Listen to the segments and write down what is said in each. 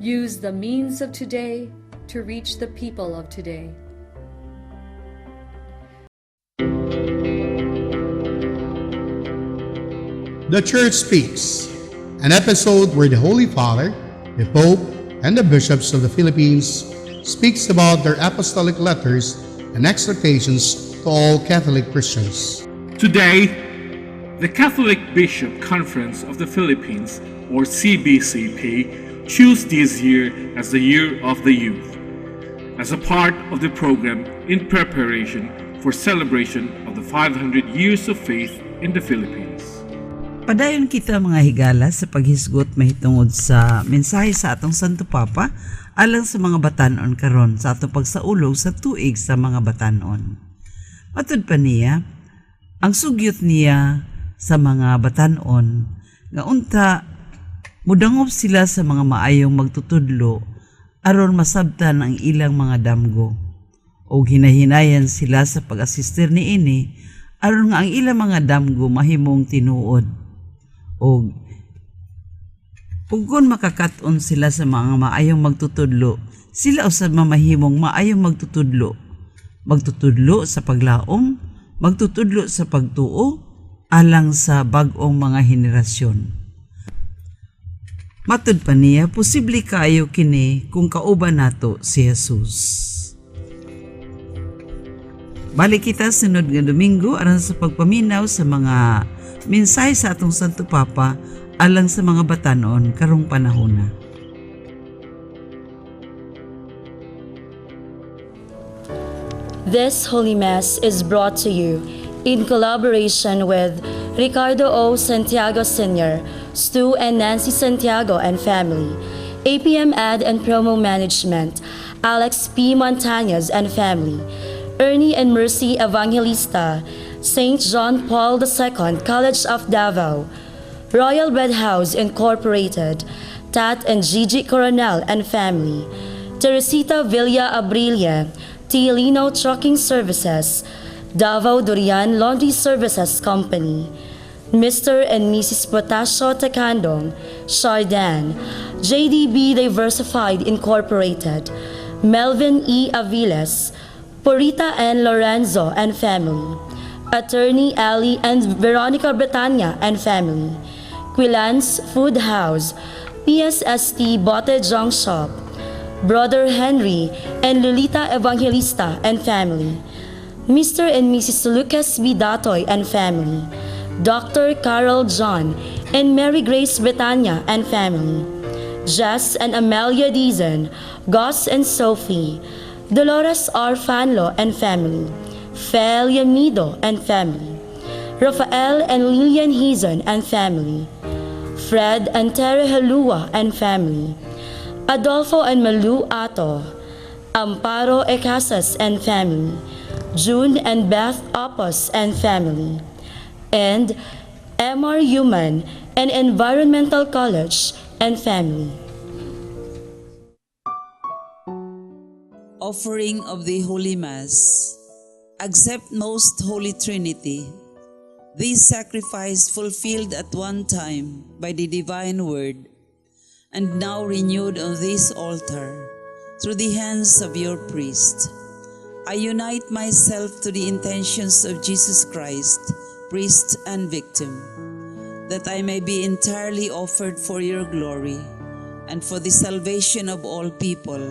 Use the means of today to reach the people of today. The Church Speaks, an episode where the Holy Father, the Pope, and the bishops of the Philippines speaks about their apostolic letters and exhortations to all Catholic Christians. Today, the Catholic Bishop Conference of the Philippines, or CBCP, choose this year as the Year of the Youth, as a part of the program in preparation for celebration of the 500 years of faith in the Philippines. Padayon kita mga higala sa paghisgot mahitungod sa mensahe sa atong Santo Papa alang sa mga batanon karon sa atong pagsaulog sa tuig sa mga batanon. Matud pa niya, ang sugyot niya sa mga batanon nga unta mudangop sila sa mga maayong magtutudlo aron masabtan ang ilang mga damgo o hinahinayan sila sa pag-asistir niini aron nga ang ilang mga damgo mahimong tinuod o kung makakaton sila sa mga maayong magtutudlo sila usab mamahimong maayong magtutudlo sa paglaom, magtutudlo sa pagtuo alang sa bag-ong mga henerasyon. Matud pa niya, posible kaayo kini kung kauban nato si Jesus. Balik kita sunod nga Domingo aron sa pagpaminaw sa mga mensahe sa atong Santo Papa alang sa mga batanon karong panahona. This Holy Mass is brought to you in collaboration with Ricardo O. Santiago Sr., Stu and Nancy Santiago and family, APM Ad and Promo Management, Alex P. Montañez and family, Ernie and Mercy Evangelista, St. John Paul II College of Davao, Royal Bread House Incorporated, Tat and Gigi Coronel and family, Teresita Villa Abrilia, T. Lino Trucking Services, Davao Durian Laundry Services Company, Mr. and Mrs. Potasio Tecandong, Chardin, JDB Diversified Incorporated, Melvin E. Aviles, Porita and Lorenzo and family, Attorney Ali and Veronica Betania and family, Quilans Food House, PSST Bote Junk Shop, Brother Henry and Lolita Evangelista and family, Mr. and Mrs. Lucas B. Datoy and family, Dr. Carol John and Mary Grace Betania and family, Jess and Amelia Dizon, Gus and Sophie, Dolores R. Fanlo and family, Fel Yamido and family, Rafael and Lilian Hizon and family, Fred and Tere Halua and family, Adolfo and Malu Ato, Amparo Ecasas and family, June and Beth Opos and family, and MR Human and Environmental College and family. Offering of the Holy Mass. Accept Most Holy Trinity. This sacrifice fulfilled at one time by the divine word, and now renewed on this altar through the hands of your priest. I unite myself to the intentions of Jesus Christ, priest and victim, that I may be entirely offered for your glory and for the salvation of all people.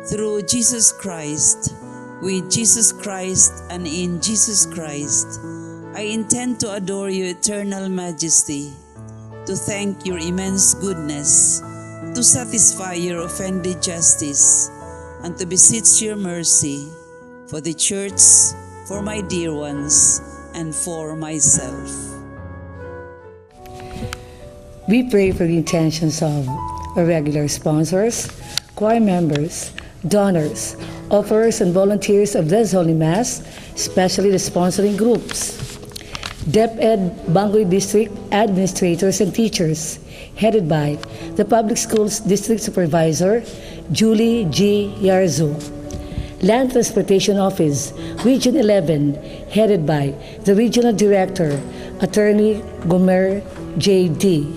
Through Jesus Christ, with Jesus Christ and in Jesus Christ, I intend to adore your eternal majesty, to thank your immense goodness, to satisfy your offended justice, and to beseech your mercy for the Church, for my dear ones, and for myself. We pray for the intentions of our regular sponsors, choir members, donors, offerers, and volunteers of this Holy Mass, especially the sponsoring groups, DepEd Banquet District administrators and teachers, headed by the Public Schools District Supervisor, Julie G. Yarzo. Land Transportation Office, Region 11, headed by the Regional Director, Attorney Gomer J.D.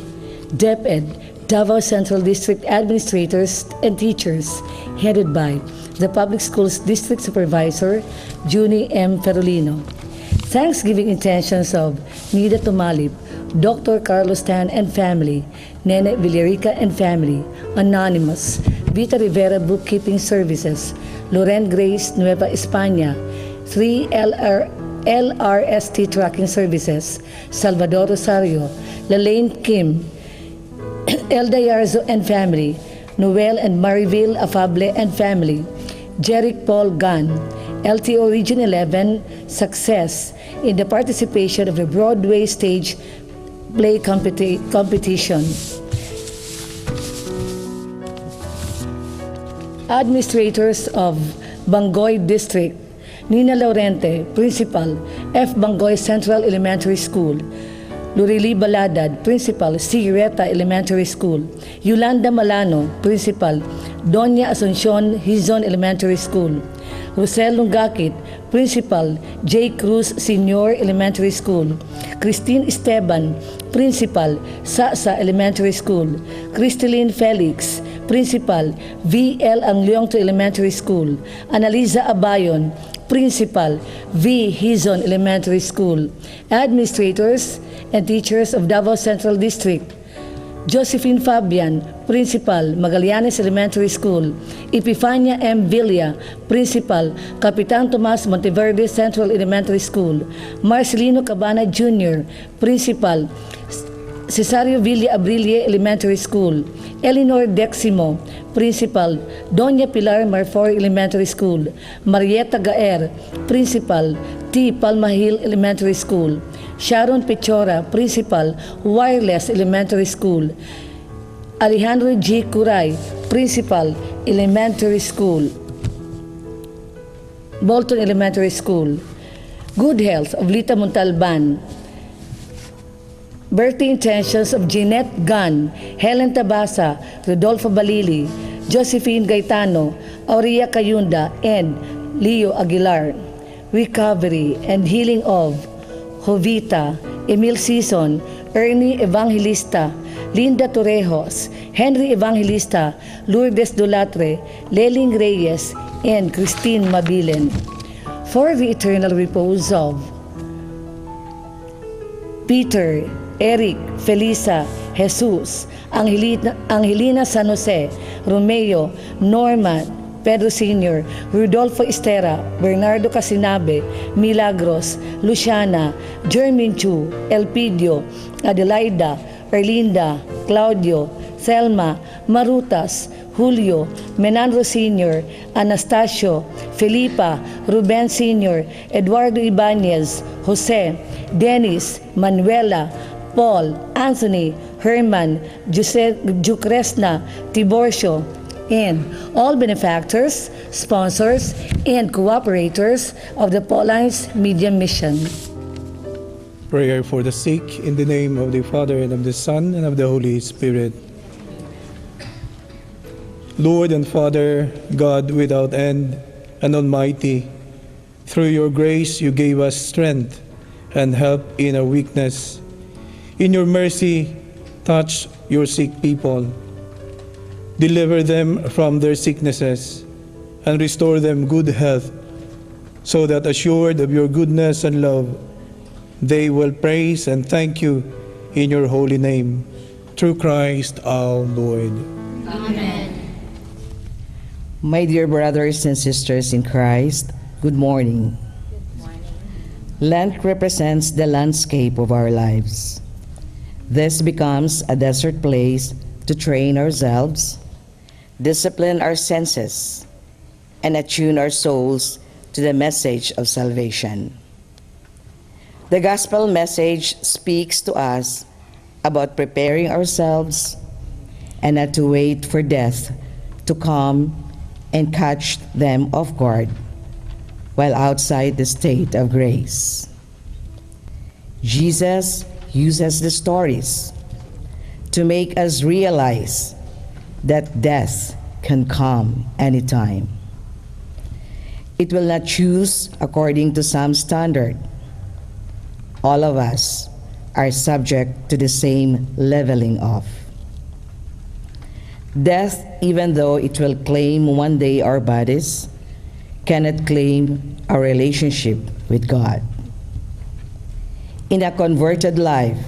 DepEd Davao Central District administrators and teachers, headed by the Public Schools District Supervisor, Junie M. Ferolino. Thanksgiving intentions of Nida Tumalip, Dr. Carlos Tan and family, Nene Villarica and family, Anonymous, Vita Rivera Bookkeeping Services, Loren Grace Nueva España, 3 LRST Tracking Services, Salvador Rosario, Lalaine Kim, Elda Yarzo and family, Noel and Mariville Afable and family, Jeric Paul Gunn, LTO Region 11, success in the participation of the Broadway stage play competition. Administrators of Banquet District, Nina Laurente, Principal, F. Banquet Central Elementary School, Lurili Baladad, Principal, C. Reta Elementary School, Yolanda Malano, Principal, Doña Asuncion Hizon Elementary School, Rosel Lungakit, Principal, J. Cruz Senior Elementary School, Christine Esteban, Principal, Sasa Elementary School, Cristeline Felix, Principal, V.L. Angliongto Elementary School, Analiza Abayon, Principal, V. Hizon Elementary School, Administrators and teachers of Davao Central District, Josephine Fabian, Principal, Magallanes Elementary School, Epifania M. Villa, Principal, Capitan Tomas Monteverde Central Elementary School, Marcelino Cabana Jr., Principal, Cesario Villa Abrilie Elementary School, Eleanor Deximo, Principal, Doña Pilar Marfor Elementary School, Marieta Gaer, Principal, T. Palmahil Elementary School, Sharon Pichora, Principal, Wireless Elementary School, Alejandro G. Curay, Principal, Elementary School, Bolton Elementary School, Good Health of Lita Montalban, Birthday intentions of Jeanette Gunn, Helen Tabasa, Rodolfo Balili, Josephine Gaetano, Aurea Cayunda, and Leo Aguilar. Recovery and healing of Jovita, Emil Sison, Ernie Evangelista, Linda Torrejos, Henry Evangelista, Lourdes Dolatre, Leling Reyes, and Christine Mabilen. For the eternal repose of Peter, Eric, Felisa, Jesus, Angelina San Jose, Romeo, Norman, Pedro Sr., Rudolfo Estera, Bernardo Casinabe, Milagros, Luciana, Jermin Chu, Elpidio, Adelaida, Erlinda, Claudio, Thelma, Marutas, Julio, Menandro Sr., Anastasio, Felipa, Ruben Sr., Eduardo Ibanez, Jose, Dennis, Manuela, Paul, Anthony, Herman, Jucresna, Tiborcio, and all benefactors, sponsors, and cooperators of the Paulines Media Mission. Prayer for the sick in the name of the Father, and of the Son, and of the Holy Spirit. Lord and Father, God without end and Almighty, through your grace you gave us strength and help in our weakness. In your mercy, touch your sick people. Deliver them from their sicknesses and restore them good health, so that assured of your goodness and love, they will praise and thank you in your holy name. Through Christ our Lord. Amen. My dear brothers and sisters in Christ, good morning. Lent represents the landscape of our lives. This becomes a desert place to train ourselves, discipline our senses, and attune our souls to the message of salvation. The gospel message speaks to us about preparing ourselves and not to wait for death to come and catch them off guard while outside the state of grace. Jesus uses the stories to make us realize that death can come anytime. It will not choose according to some standard. All of us are subject to the same leveling off. Death, even though it will claim one day our bodies, cannot claim our relationship with God. In a converted life,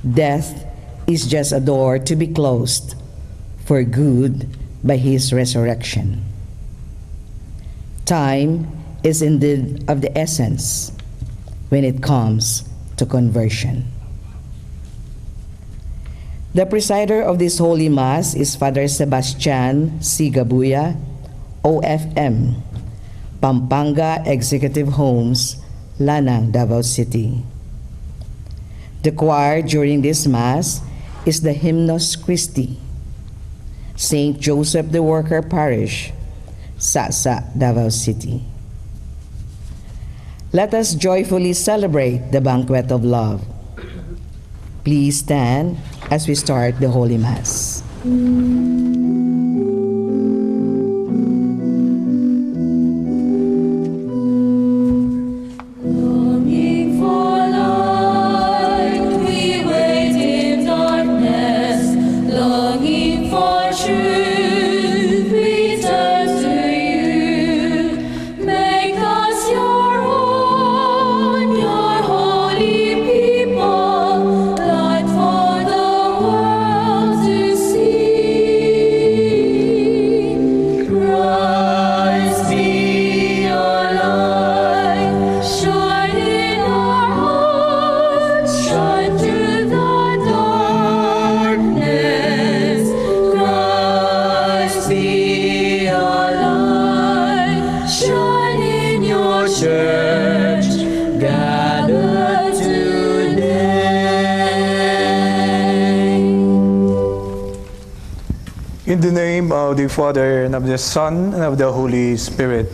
death is just a door to be closed for good by His resurrection. Time is indeed of the essence when it comes to conversion. The presider of this Holy Mass is Father Sebastian C. Gabuya, OFM, Pampanga Executive Homes, Lanang, Davao City. The choir during this Mass is the Hymnus Christi, St. Joseph the Worker Parish, Sasa, Davao City. Let us joyfully celebrate the banquet of love. Please stand as we start the Holy Mass. Longing for light, we wait in darkness. Longing for truth, we turn to you. Make us your own, your holy people, light for the world to see. Christ be your light, shine in our hearts, shine through the darkness. Christ be your light, shine in your church, gathered today. In the name of the Father, and of the Son, and of the Holy Spirit.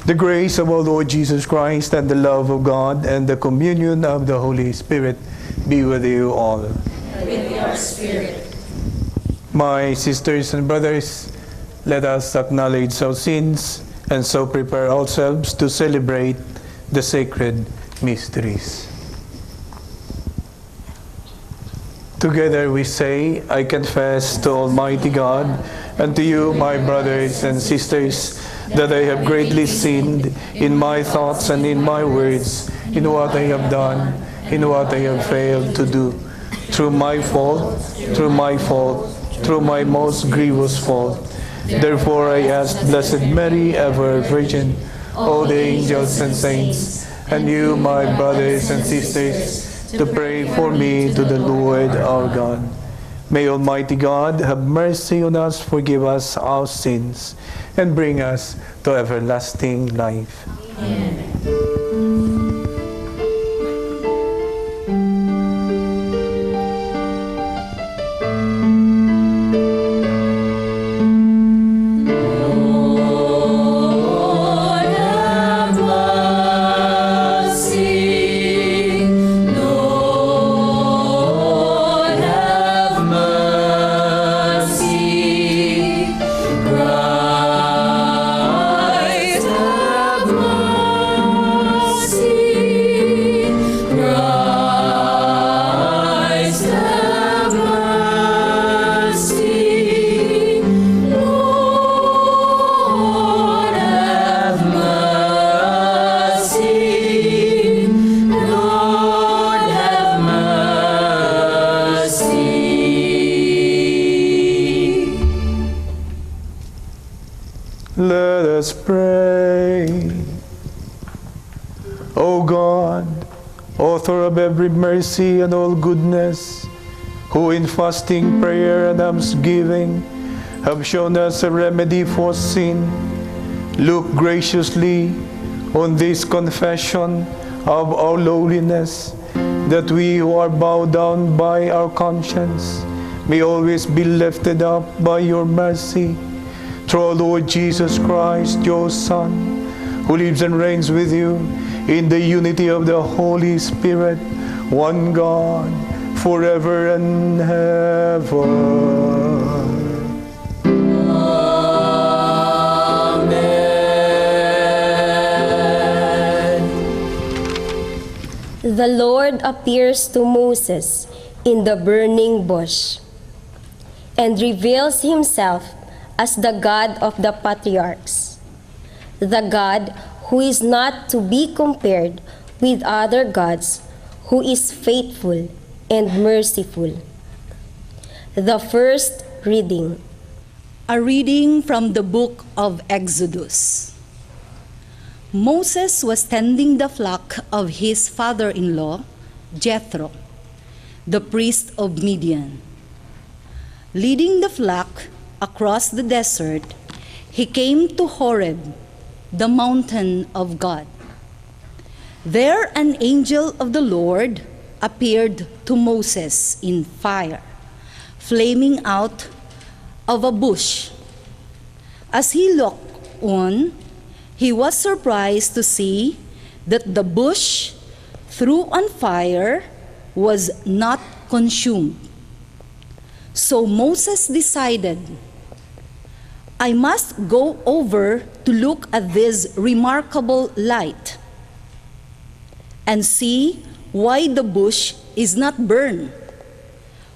The grace of our Lord Jesus Christ, and the love of God, and the communion of the Holy Spirit be with you all. With your spirit. My sisters and brothers, let us acknowledge our sins and so prepare ourselves to celebrate the sacred mysteries. Together we say, I confess to Almighty God and to you, my brothers and sisters, that I have greatly sinned in my thoughts and in my words, in what I have done, in what I have failed to do, through my fault, through my most grievous fault. Therefore I ask Blessed Mary, ever Virgin, all the angels and saints, and you, my brothers and sisters, to pray for me to the Lord our God. May Almighty God have mercy on us, forgive us our sins, and bring us to everlasting life. Lord have mercy. Lord have mercy. Christ have mercy. Christ have mercy. Lord have mercy. Lord have mercy. Let us pray. O God, author of every mercy and all goodness, who in fasting, prayer, and almsgiving have shown us a remedy for sin, look graciously on this confession of our lowliness, that we who are bowed down by our conscience may always be lifted up by your mercy. Through our Lord Jesus Christ, your Son, who lives and reigns with you in the unity of the Holy Spirit, one God, forever and ever. The Lord appears to Moses in the burning bush. and reveals himself as the God of the patriarchs, the God who is not to be compared with other gods, who is faithful and merciful. The first reading. A reading from the book of Exodus. Moses was tending the flock of his father-in-law, Jethro, the priest of Midian. Leading the flock across the desert, he came to Horeb, the mountain of God. There an angel of the Lord appeared to Moses in fire, flaming out of a bush. As he looked on, he was surprised to see that the bush, through on fire, was not consumed. So Moses decided, I must go over to look at this remarkable light and see why the bush is not burned.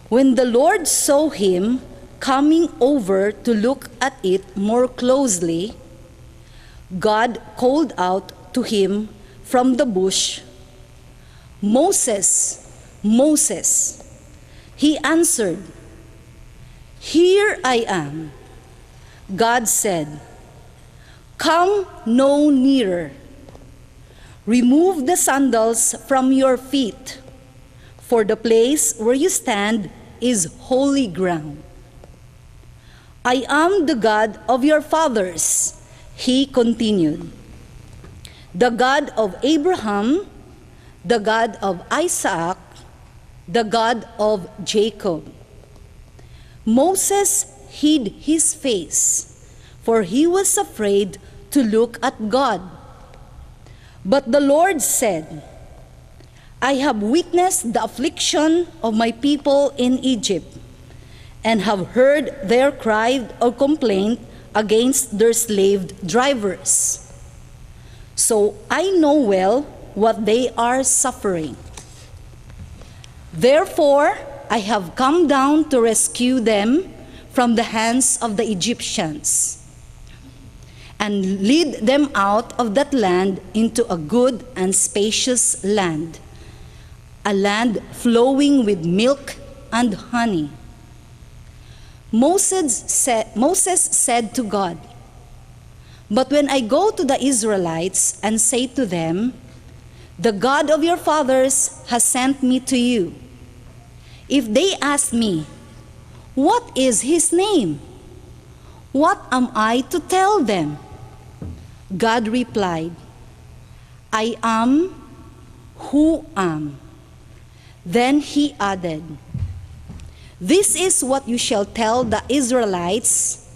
When the Lord saw him coming over to look at it more closely, God called out to him from the bush, Moses, Moses. He answered, Here I am. God said, Come no nearer. Remove the sandals from your feet, for the place where you stand is holy ground. I am the God of your fathers, he continued, the God of Abraham, the God of Isaac, the God of Jacob. Moses hid his face, for he was afraid to look at God. But the Lord said, I have witnessed the affliction of my people in Egypt, and have heard their cry or complaint against their slave drivers. So I know well what they are suffering. Therefore, I have come down to rescue them from the hands of the Egyptians, and lead them out of that land into a good and spacious land, a land flowing with milk and honey. Moses said to God, But when I go to the Israelites and say to them, The God of your fathers has sent me to you, if they ask me, What is his name? What am I to tell them? God replied, I am who am. Then he added, This is what you shall tell the Israelites,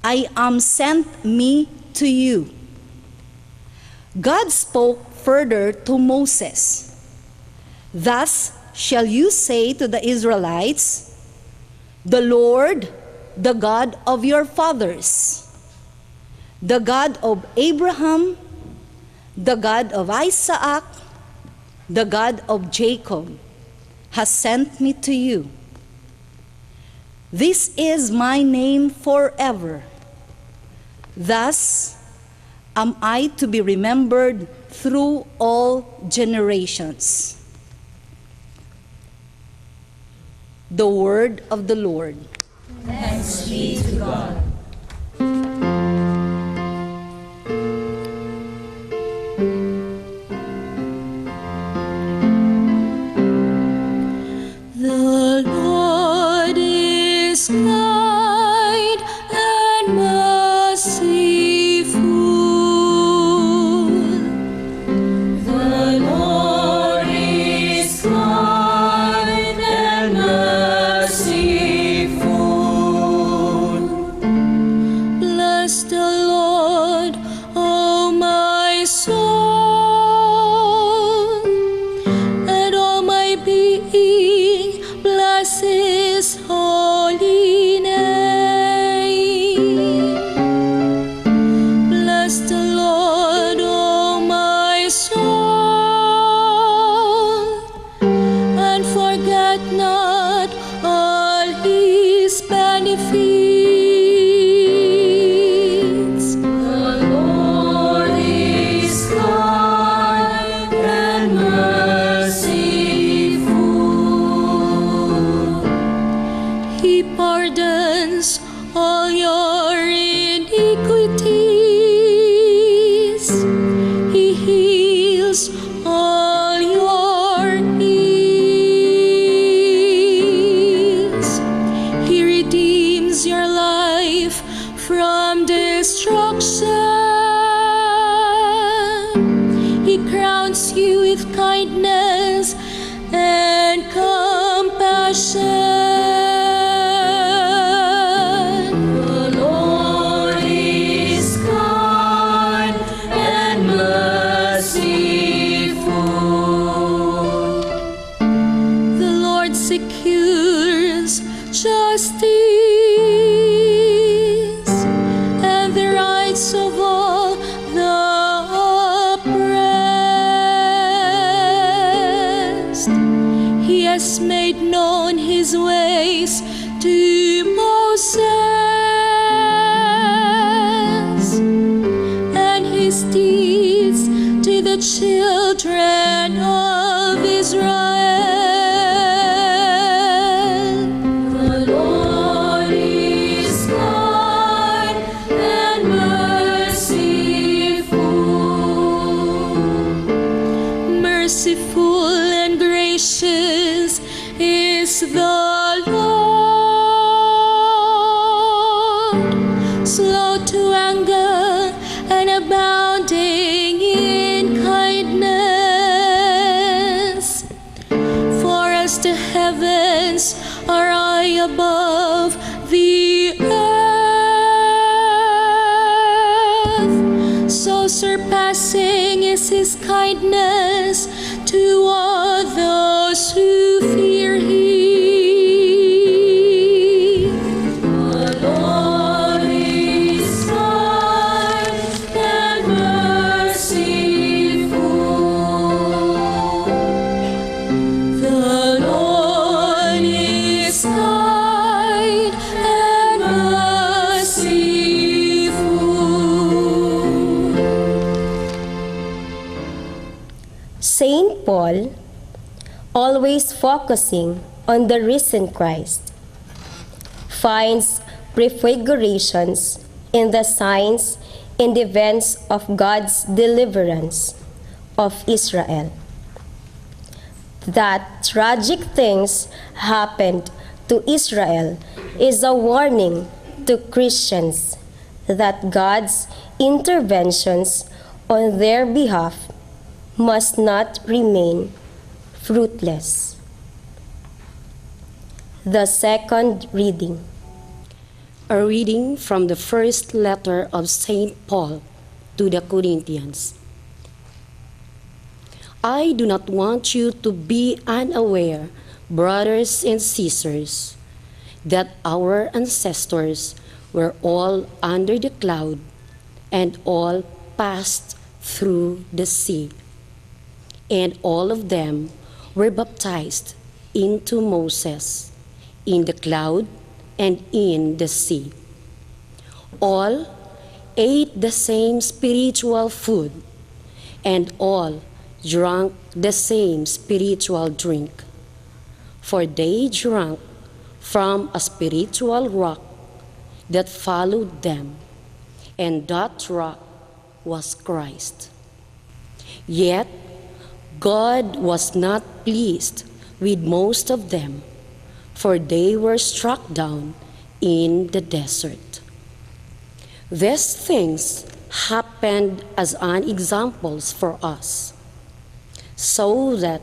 I am sent me to you. God spoke further to Moses, Thus shall you say to the Israelites, The Lord, the God of your fathers, the God of Abraham, the God of Isaac, the God of Jacob, has sent me to you. This is my name forever. Thus am I to be remembered through all generations. The word of the Lord. Thanks be to God. The Lord is kind and merciful. The Lord is kind and merciful. He crowns you with kindness and compassion. The Lord is kind and merciful. The Lord secures justice and the rights of all the oppressed. He has made known his ways to Moses and his deeds to the children of Israel. The Lord is kind and merciful and gracious is the Lord, slow to anger and abounding in kindness. For as the heavens are high above the earth, so surpassing is his kindness to all those who fear him. The Lord is kind and merciful. The Lord is kind and merciful. Saint Paul, always focusing on the risen Christ, finds prefigurations in the signs and events of God's deliverance of Israel. That tragic things happened to Israel is a warning to Christians that God's interventions on their behalf must not remain fruitless. The second reading. A reading from the first letter of St. Paul to the Corinthians. I do not want you to be unaware, brothers and sisters, that our ancestors were all under the cloud and all passed through the sea, and all of them were baptized into Moses in the cloud and in the sea. All ate the same spiritual food, and all drank the same spiritual drink, for they drank from a spiritual rock that followed them, and that rock was Christ. Yet God was not pleased with most of them, for they were struck down in the desert. These things happened as an examples for us, so that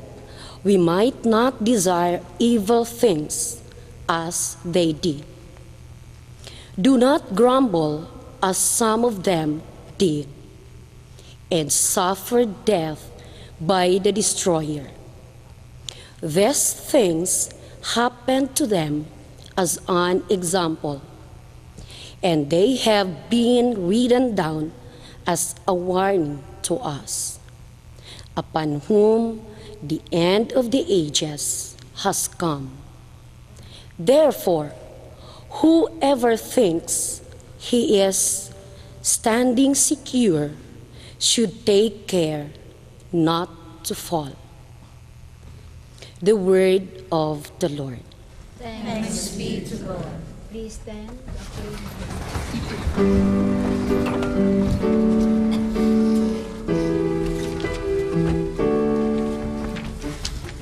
we might not desire evil things as they did. Do not grumble as some of them did, and suffered death by the destroyer. These things happened to them as an example, and they have been written down as a warning to us, upon whom the end of the ages has come. Therefore, whoever thinks he is standing secure should take care not to fall. The word of the Lord. Thanks be to God. Please stand.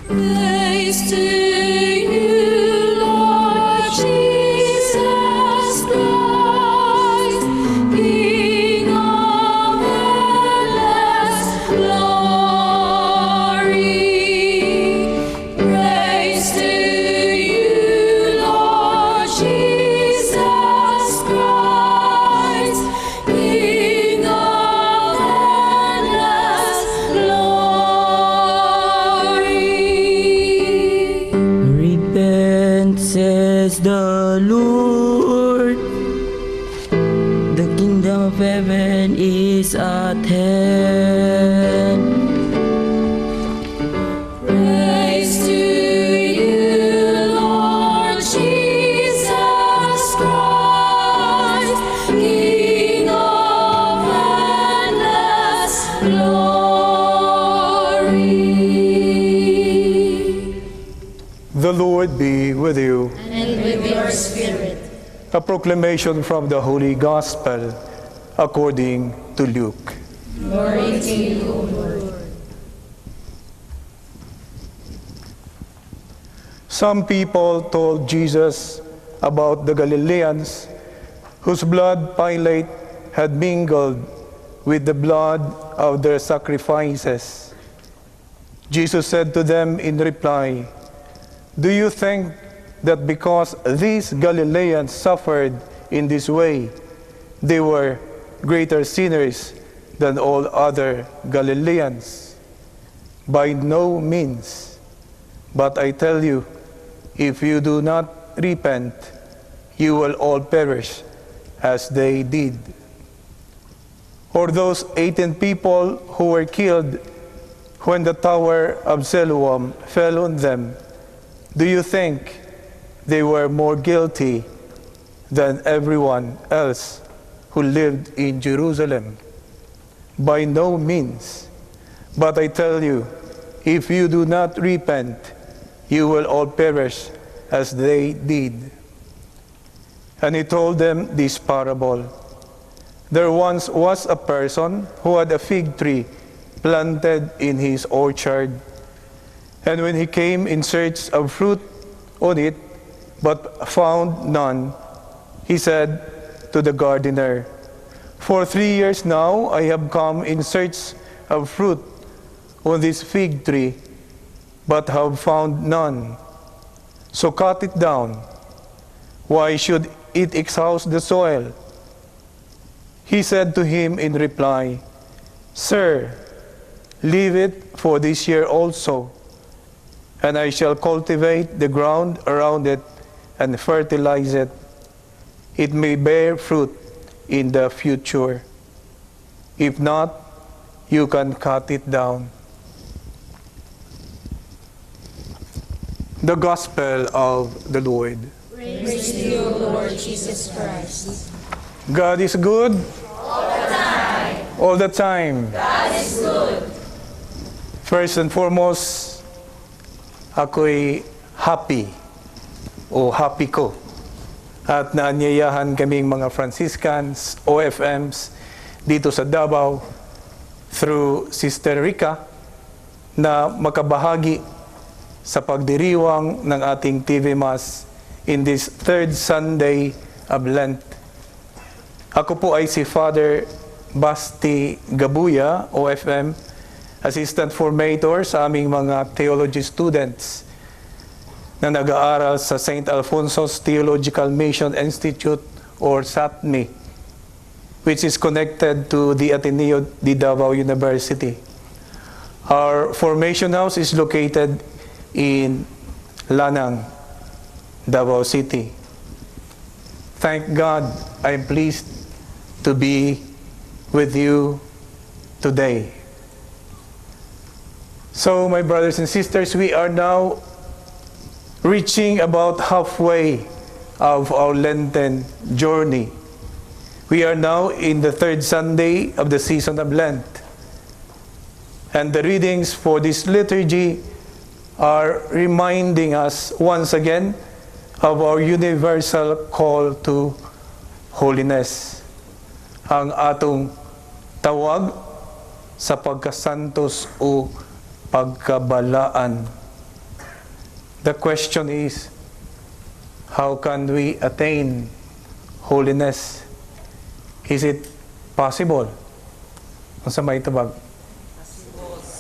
Praise to you, Lord Jesus Christ, King heaven is at hand. Praise to you, Lord Jesus Christ, King of endless glory. The Lord be with you. And with your spirit. A proclamation from the Holy Gospel according to Luke. Glory to you, O Lord. Some people told Jesus about the Galileans whose blood Pilate had mingled with the blood of their sacrifices. Jesus said to them in reply, "Do you think that because these Galileans suffered in this way, they were greater sinners than all other Galileans? By no means. But I tell you, if you do not repent, you will all perish as they did. Or those 18 people who were killed when the tower of Siloam fell on them, do you think they were more guilty than everyone else who lived in Jerusalem? By no means. But I tell you, if you do not repent, you will all perish as they did." And he told them this parable. There once was a person who had a fig tree planted in his orchard. And when he came in search of fruit on it, but found none, he said to the gardener, "For 3 years now I have come in search of fruit on this fig tree, but have found none. So cut it down. Why should it exhaust the soil?" He said to him in reply, "Sir, leave it for this year also, and I shall cultivate the ground around it and fertilize it. It may bear fruit in the future. If not, you can cut it down." The Gospel of the Lord. Praise to you, Lord Jesus Christ. God is good All the time. all the time. God is good. First and foremost, ako'y happy ko. At naanyayahan kaming mga Franciscans, OFMs dito sa Davao through Sister Rica na makabahagi sa pagdiriwang ng ating TV Mass in this third Sunday of Lent. Ako po ay si Father Basti Gabuya, OFM, Assistant Formator sa aming mga theology students na nag-aaral sa St. Alfonso's Theological Mission Institute or SATMI, which is connected to the Ateneo de Davao University. Our formation house is located in Lanang, Davao City. Thank God, I'm pleased to be with you today. So, my brothers and sisters, we are now reaching about halfway of our Lenten journey. We are now in the third Sunday of the season of Lent. And the readings for this liturgy are reminding us once again of our universal call to holiness. Ang atong tawag sa pagkasantos o pagkabalaan. The question is, how can we attain holiness? Is it possible? Ang sa may tabag?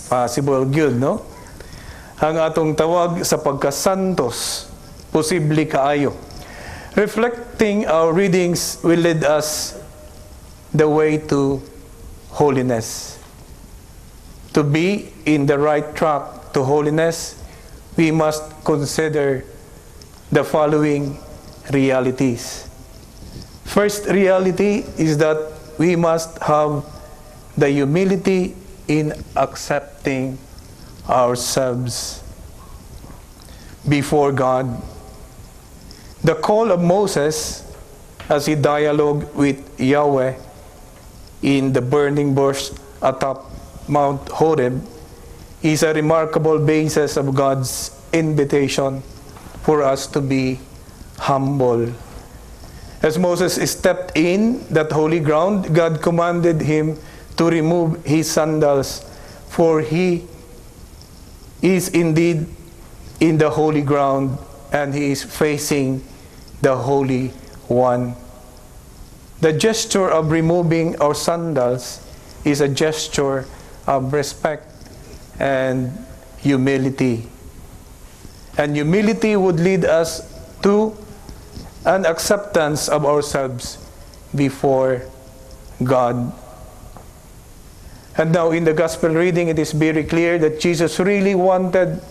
Possible. Good, no? Ang atong tawag sa pagkasantos, posible kaayo. Reflecting our readings will lead us the way to holiness. To be in the right track to holiness, we must consider the following realities. First reality is that we must have the humility in accepting ourselves before God. The call of Moses as he dialogued with Yahweh in the burning bush atop Mount Horeb is a remarkable basis of God's invitation for us to be humble. As Moses stepped in that holy ground, God commanded him to remove his sandals, for he is indeed in the holy ground and he is facing the Holy One. The gesture of removing our sandals is a gesture of respect and humility. And humility would lead us to an acceptance of ourselves before God. And now in the gospel reading, it is very clear that Jesus really wanted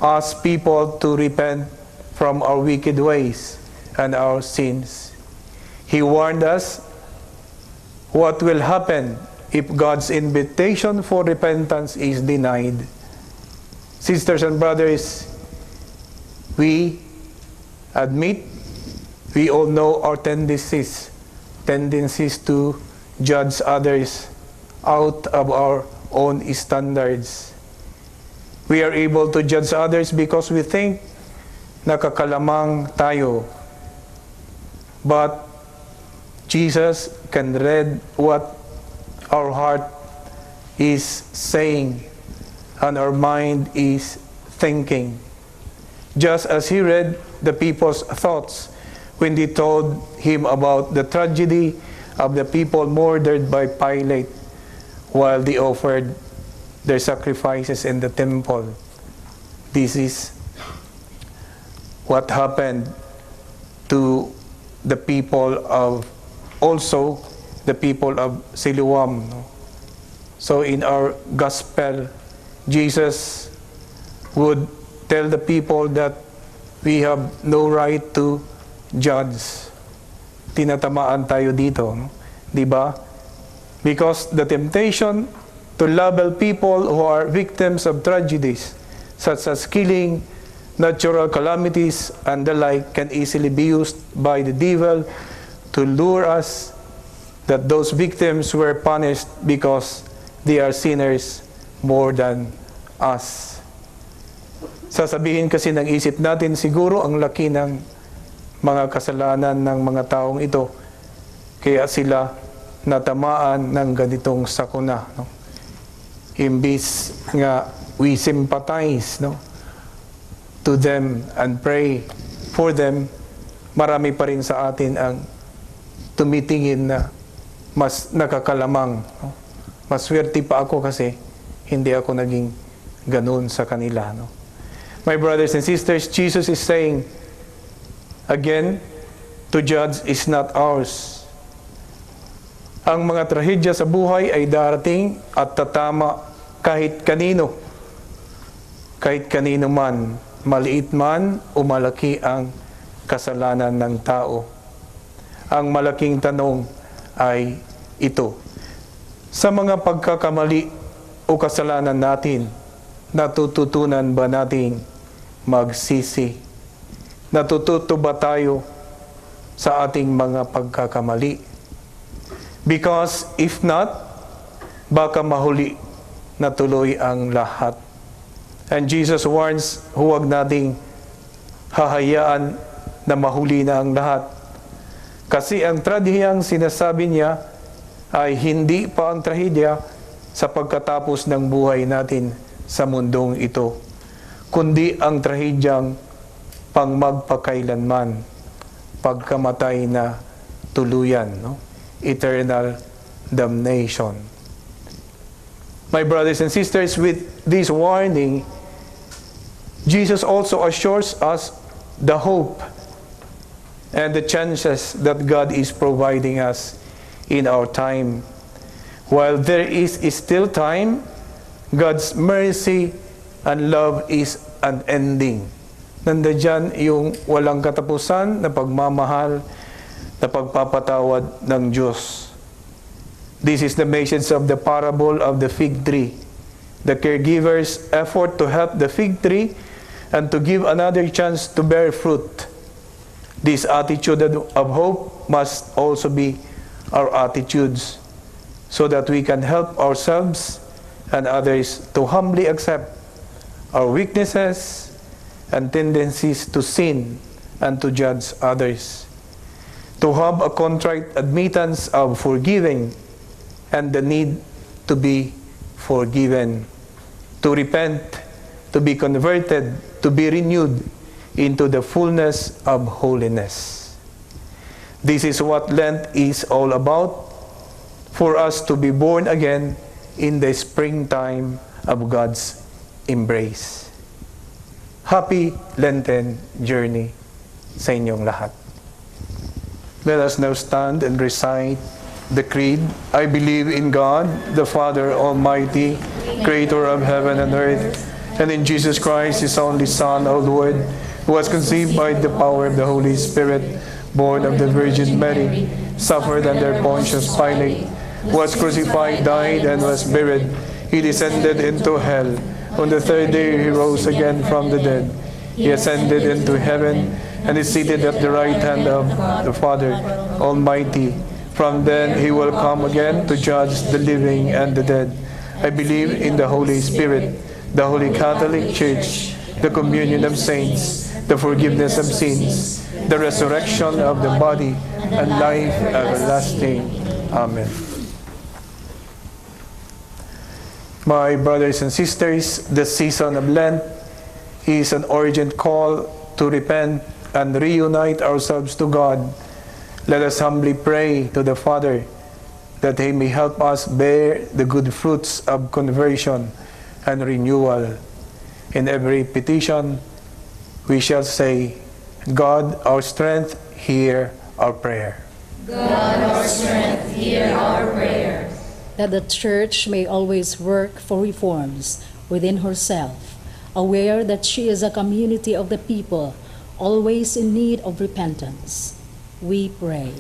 us people to repent from our wicked ways and our sins. He warned us what will happen if God's invitation for repentance is denied. Sisters and brothers, we admit, we all know our tendencies to judge others out of our own standards. We are able to judge others because we think nakakalamang tayo. But Jesus can read what our heart is saying and our mind is thinking. Just as he read the people's thoughts when they told him about the tragedy of the people murdered by Pilate while they offered their sacrifices in the temple. This is what happened to the people of, also the people of Siloam. So in our gospel, Jesus would tell the people that we have no right to judge. Tinatamaan tayo dito, no? Di ba? Because the temptation to label people who are victims of tragedies such as killing, natural calamities, and the like can easily be used by the devil to lure us that those victims were punished because they are sinners more than us. Sasabihin kasi ng isip natin, siguro ang laki ng mga kasalanan ng mga taong ito, kaya sila natamaan ng ganitong sakuna. No? Imbis nga we sympathize, no, to them and pray for them, marami pa rin sa atin ang tumitingin na mas nakakalamang. No? Maswerte pa ako kasi hindi ako naging ganun sa kanila. No? My brothers and sisters, Jesus is saying, again, to judge is not ours. Ang mga trahedya sa buhay ay darating at tatama kahit kanino. Kahit kanino man, maliit man o malaki ang kasalanan ng tao. Ang malaking tanong ay ito. Sa mga pagkakamali o kasalanan natin, natututunan ba nating magsisi? Natututo ba tayo sa ating mga pagkakamali? Because if not, baka mahuli na tuloy ang lahat. And Jesus warns, huwag nating hahayaan na mahuli na ang lahat. Kasi ang trahediyang sinasabi niya ay hindi pa ang trahedya sa pagkatapos ng buhay natin sa mundong ito, kundi ang trahedyang pang magpakailanman, pagkamatay na tuluyan, no? Eternal damnation. My brothers and sisters, with this warning, Jesus also assures us the hope and the chances that God is providing us in our time. While there is still time, God's mercy and love is unending. Nandiyan yung walang katapusan na pagmamahal, na pagpapatawad ng Diyos. This is the message of the parable of the fig tree. The caregiver's effort to help the fig tree and to give another chance to bear fruit. This attitude of hope must also be our attitudes, so that we can help ourselves and others to humbly accept our weaknesses and tendencies to sin and to judge others, to have a contrite admittance of forgiving and the need to be forgiven, to repent, to be converted, to be renewed into the fullness of holiness. This is what Lent is all about, for us to be born again in the springtime of God's embrace. Happy Lenten journey sa inyong lahat. Let us now stand and recite the Creed. I believe in God, the Father Almighty, Creator of heaven and earth, and in Jesus Christ, His only Son, our Lord, who was conceived by the power of the Holy Spirit, born of the Virgin Mary, suffered under Pontius Pilate, was crucified, died, and was buried. He descended into hell. On the third day He rose again from the dead. He ascended into heaven and is seated at the right hand of the Father Almighty. From then He will come again to judge the living and the dead. I believe in the Holy Spirit, the Holy Catholic Church, the communion of saints, the forgiveness of sins, the resurrection of the body, and life everlasting. Amen. My brothers and sisters, the season of Lent is an urgent call to repent and reunite ourselves to God. Let us humbly pray to the Father that He may help us bear the good fruits of conversion and renewal. In every petition, we shall say, God, our strength, hear our prayer. God, our strength, hear our prayer. That the Church may always work for reforms within herself, aware that she is a community of the people, always in need of repentance. We pray.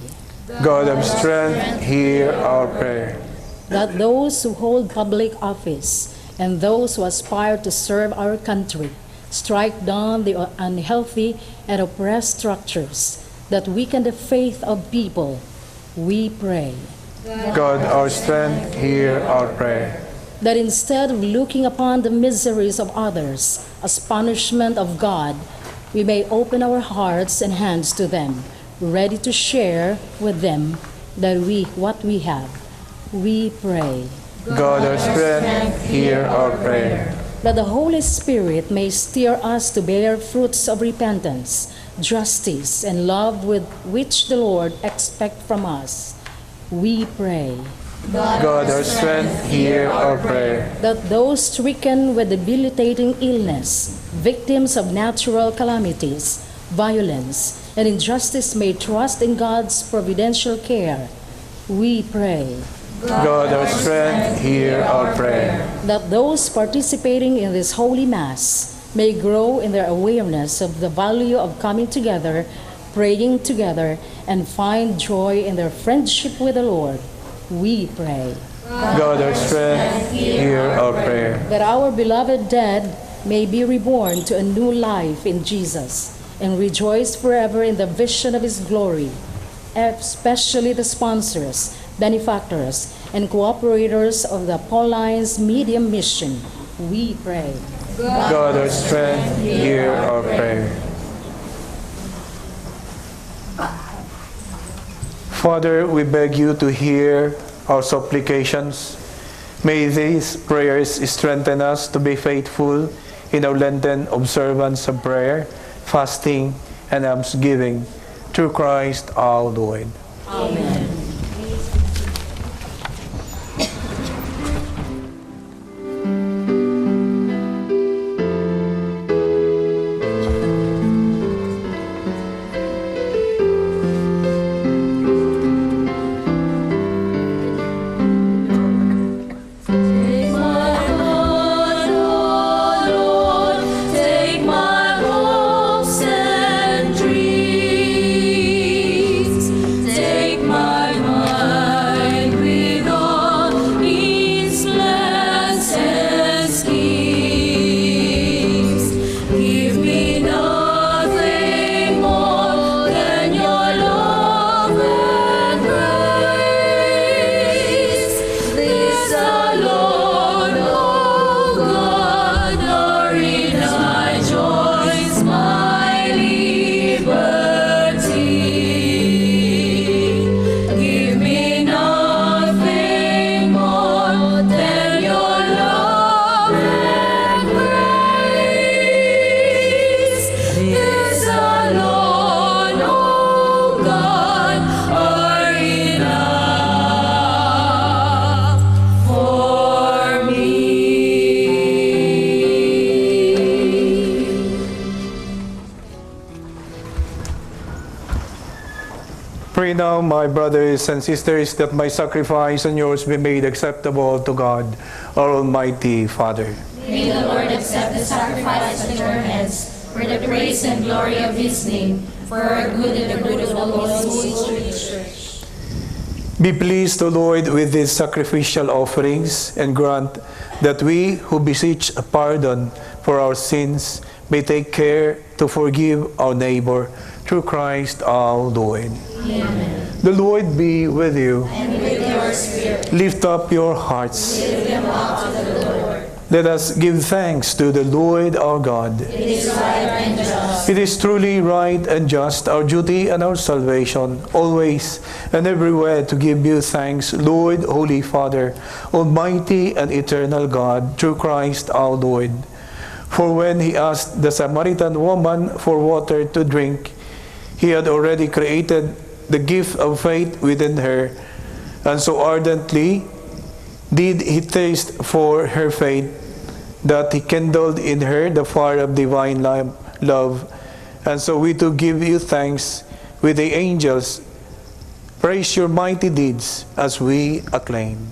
God of strength, hear our prayer. That those who hold public office and those who aspire to serve our country strike down the unhealthy and oppressed structures that weaken the faith of people. We pray. God, our strength, hear our prayer. That instead of looking upon the miseries of others as punishment of God, we may open our hearts and hands to them, ready to share with them what we have. We pray. God, our strength, hear our prayer. That the Holy Spirit may steer us to bear fruits of repentance, justice, and love with which the Lord expects from us. We pray. God, our strength, hear our prayer. That those stricken with debilitating illness, victims of natural calamities, violence, and injustice may trust in God's providential care. We pray. God, our strength, hear our prayer. That those participating in this Holy Mass may grow in their awareness of the value of coming together, praying together, and find joy in their friendship with the Lord. We pray. God, our strength, hear our prayer. That our beloved dead may be reborn to a new life in Jesus and rejoice forever in the vision of His glory, especially the sponsors, benefactors, and cooperators of the Pauline's Medium Mission. We pray. God, our strength, hear our prayer. Father, we beg you to hear our supplications. May these prayers strengthen us to be faithful in our Lenten observance of prayer, fasting, and almsgiving, through Christ our Lord. Amen. Take my Pray now, my brothers and sisters, that my sacrifice and yours be made acceptable to God, our Almighty Father. May the Lord accept the sacrifice at your hands for the praise and glory of His name, for our good and the good of the Holy Church. Be pleased, O Lord, with these sacrificial offerings, and grant that we who beseech a pardon for our sins may take care to forgive our neighbor through Christ our Lord. Amen. The Lord be with you. And with your spirit. Lift up your hearts. Lift them up to the Lord. Let us give thanks to the Lord our God. It is right and just. It is truly right and just, our duty and our salvation, always and everywhere to give you thanks, Lord, Holy Father, Almighty and eternal God, through Christ our Lord. For when he asked the Samaritan woman for water to drink, he had already created the gift of faith within her, and so ardently did he taste for her faith that he kindled in her the fire of divine love. And so we too give you thanks with the angels. Praise your mighty deeds as we acclaim.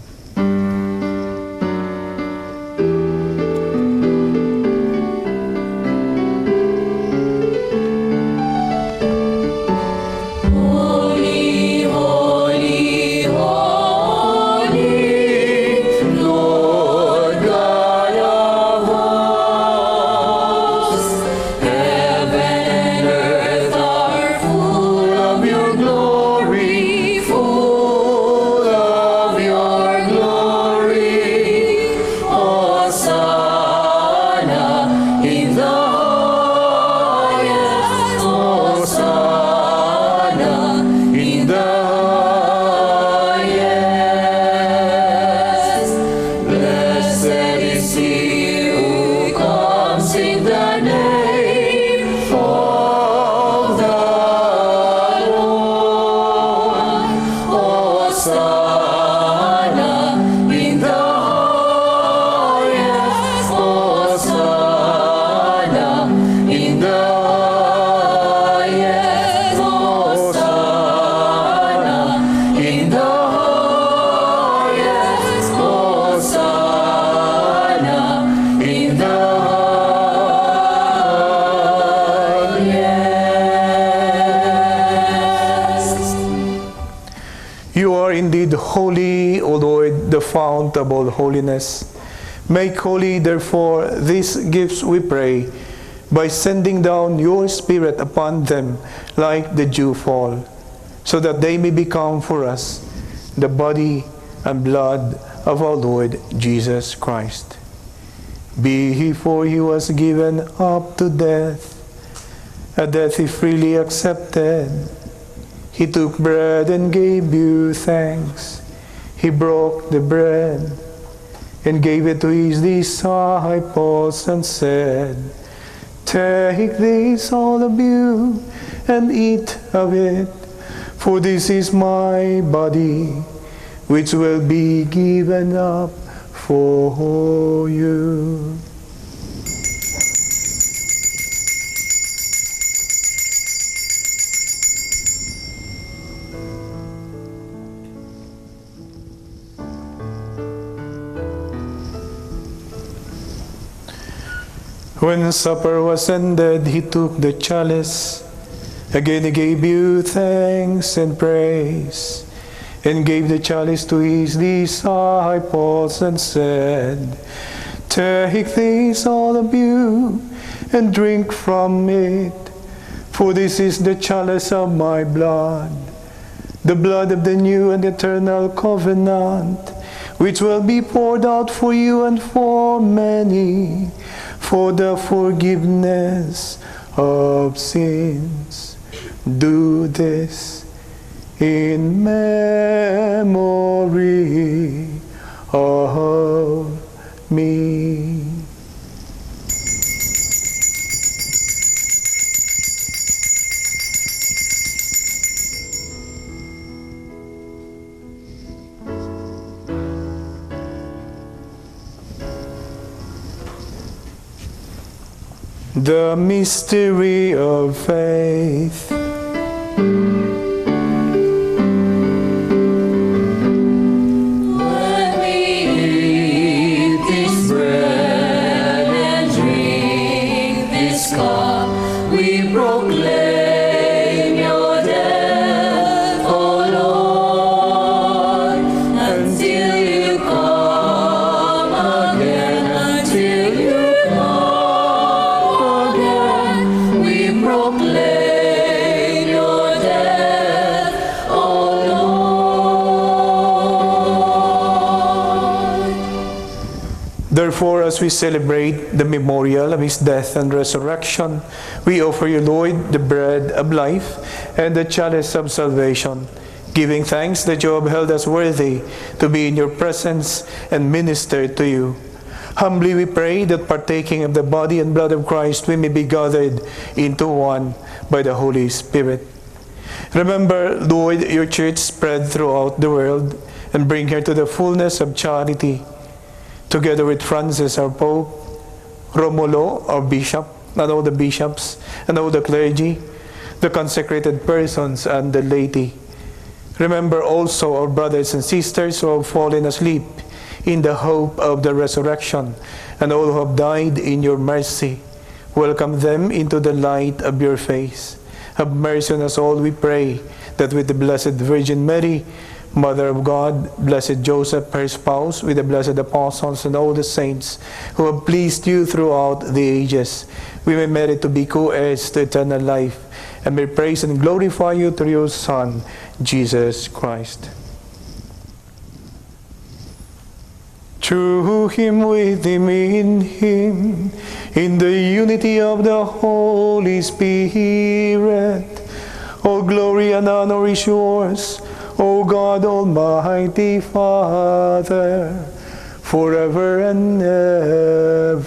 Holy, O Lord, the fount of all holiness. Make holy, therefore, these gifts, we pray, by sending down your Spirit upon them like the dewfall, so that they may become for us the body and blood of our Lord Jesus Christ. Before he was given up to death, a death he freely accepted, he took bread and gave you thanks. He broke the bread and gave it to his disciples and said, "Take this, all of you, and eat of it, for this is my body, which will be given up for you." When supper was ended, he took the chalice. Again he gave you thanks and praise, and gave the chalice to his disciples and said, "Take this, all of you, and drink from it, for this is the chalice of my blood, the blood of the new and eternal covenant, which will be poured out for you and for many, for the forgiveness of sins. Do this in memory of me." The mystery of faith. Therefore, as we celebrate the memorial of his death and resurrection, we offer you, Lord, the bread of life and the chalice of salvation, giving thanks that you have held us worthy to be in your presence and minister to you. Humbly we pray that partaking of the body and blood of Christ, we may be gathered into one by the Holy Spirit. Remember, Lord, your church spread throughout the world, and bring her to the fullness of charity, together with Francis, our Pope, Romulo, our Bishop, and all the bishops, and all the clergy, the consecrated persons, and the laity. Remember also our brothers and sisters who have fallen asleep in the hope of the resurrection, and all who have died in your mercy. Welcome them into the light of your face. Have mercy on us all, we pray, that with the Blessed Virgin Mary, Mother of God, blessed Joseph, her spouse, with the blessed apostles and all the saints who have pleased you throughout the ages, we may merit to be co-heirs to eternal life, and may praise and glorify you through your Son, Jesus Christ. Through him, with him, in the unity of the Holy Spirit, all glory and honor is yours, O God, Almighty Father, forever and ever.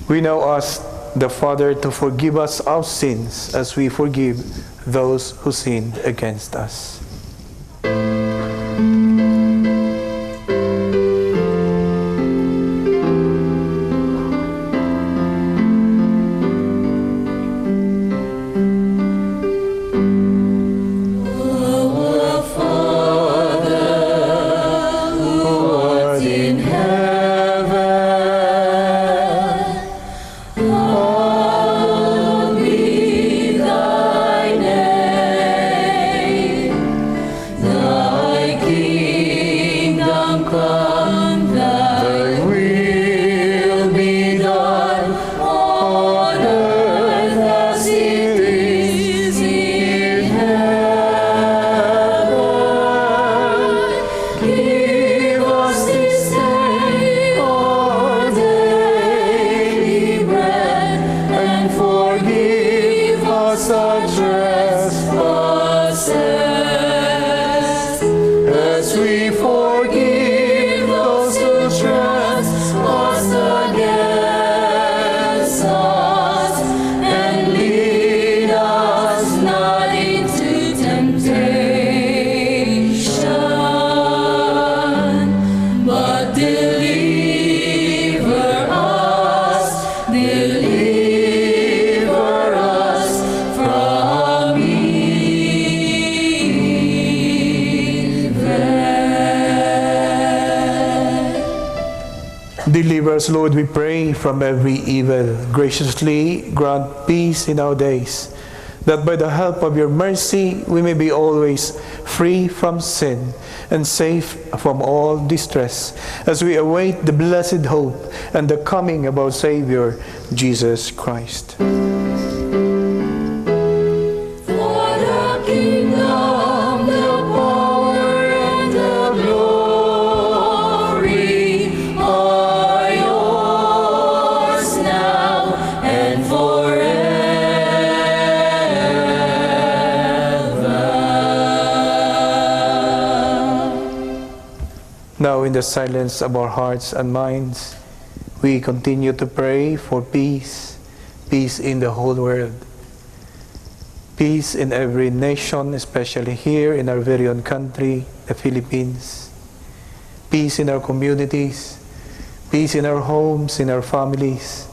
We now ask the Father to forgive us our sins as we forgive those who sinned against us. Deliver us, Lord, we pray, from every evil. Graciously grant peace in our days, that by the help of your mercy we may be always free from sin and safe from all distress, as we await the blessed hope and the coming of our Savior, Jesus Christ. Now, in the silence of our hearts and minds, we continue to pray for peace, peace in the whole world, peace in every nation, especially here in our very own country, the Philippines, peace in our communities, peace in our homes, in our families,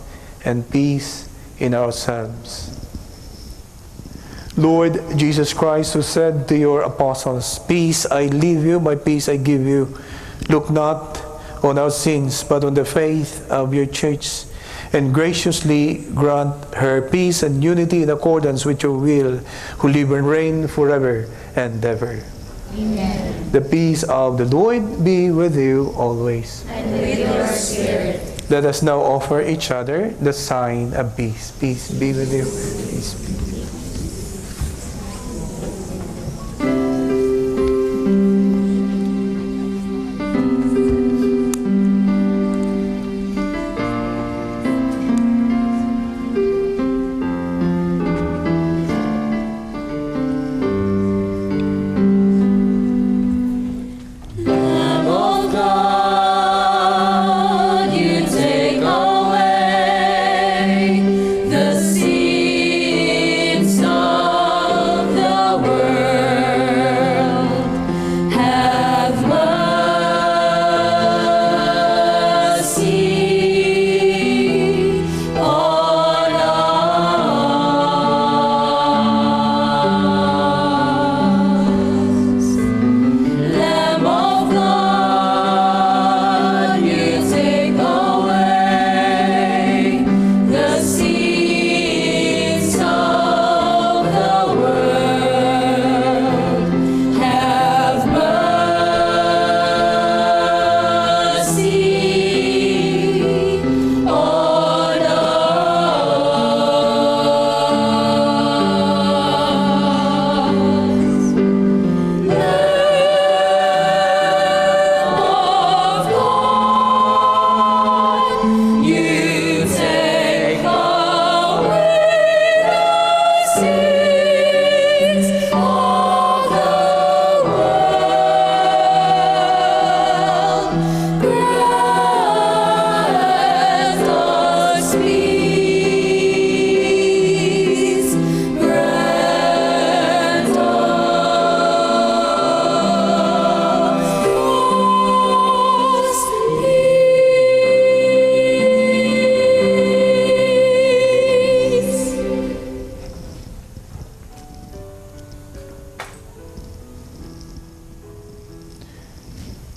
and peace in ourselves. Lord Jesus Christ, who said to your apostles, "Peace I leave you, my peace I give you. Look not on our sins, but on the faith of your church, and graciously grant her peace and unity in accordance with your will, who live and reign forever and ever. Amen. The peace of the Lord be with you always. And with your spirit. Let us now offer each other the sign of peace. Peace be with you. Peace be.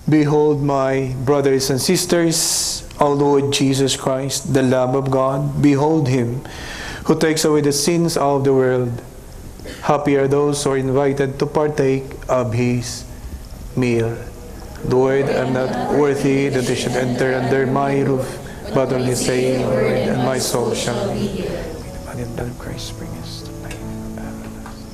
Behold, my brothers and sisters, our Lord Jesus Christ, the Lamb of God, behold him who takes away the sins of the world. Happy are those who are invited to partake of his meal. Lord, I am not worthy that they should enter under my roof, but only say a word, and my soul shall be healed. May the body and blood of Christ bring us to life everlasting.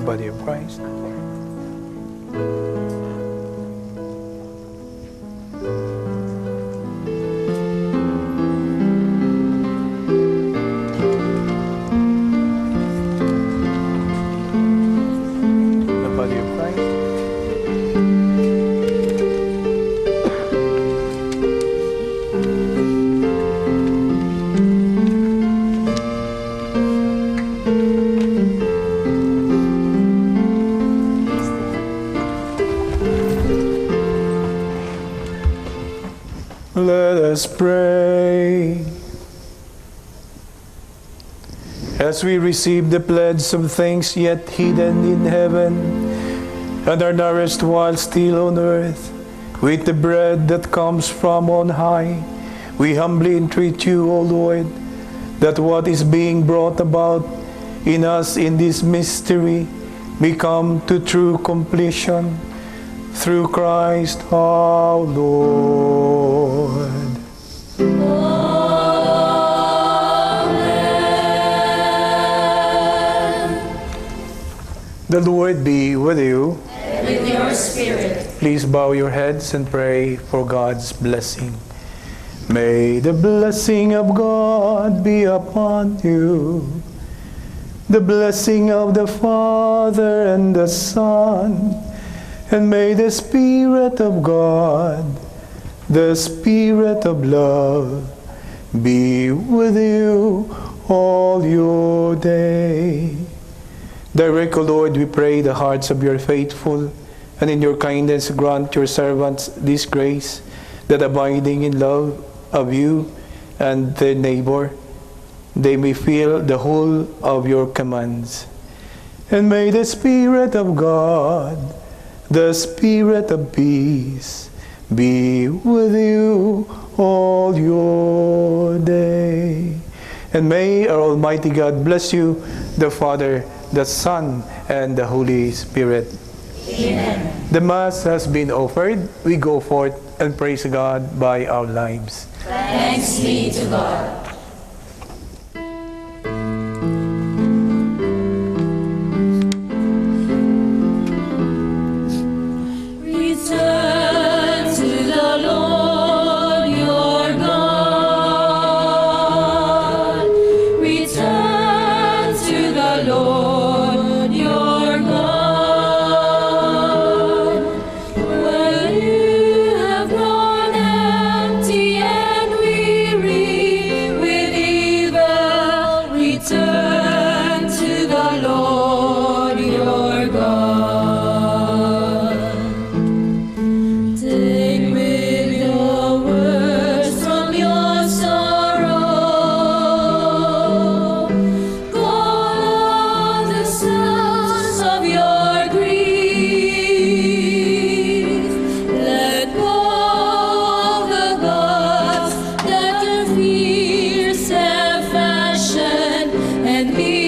Body of Christ. The body of Christ. Let us pray. As we receive the pledge of things yet hidden in heaven, and are nourished while still on earth with the bread that comes from on high, we humbly entreat you, O Lord, that what is being brought about in us in this mystery may come to true completion through Christ our Lord. The Lord be with you. And with your spirit. Please bow your heads and pray for God's blessing. May the blessing of God be upon you. The blessing of the Father and the Son, and may the Spirit of God, the Spirit of love, be with you all your day. Direct, O Lord, we pray, the hearts of your faithful, and in your kindness grant your servants this grace, that abiding in love of you and their neighbor, they may feel the whole of your commands. And may the Spirit of God, the Spirit of peace, be with you all your day. And may our Almighty God bless you, the Father, the Son, and the Holy Spirit. Amen. The Mass has been offered. We go forth and praise God by our lives. Thanks be to God. Return to the Lord your God. Return to the Lord your God. When you have grown empty and weary with evil, return to the Lord your God. Take with your words from your sorrow, call all the sounds of your grief. Let go of the gods that your fears have fashioned, and be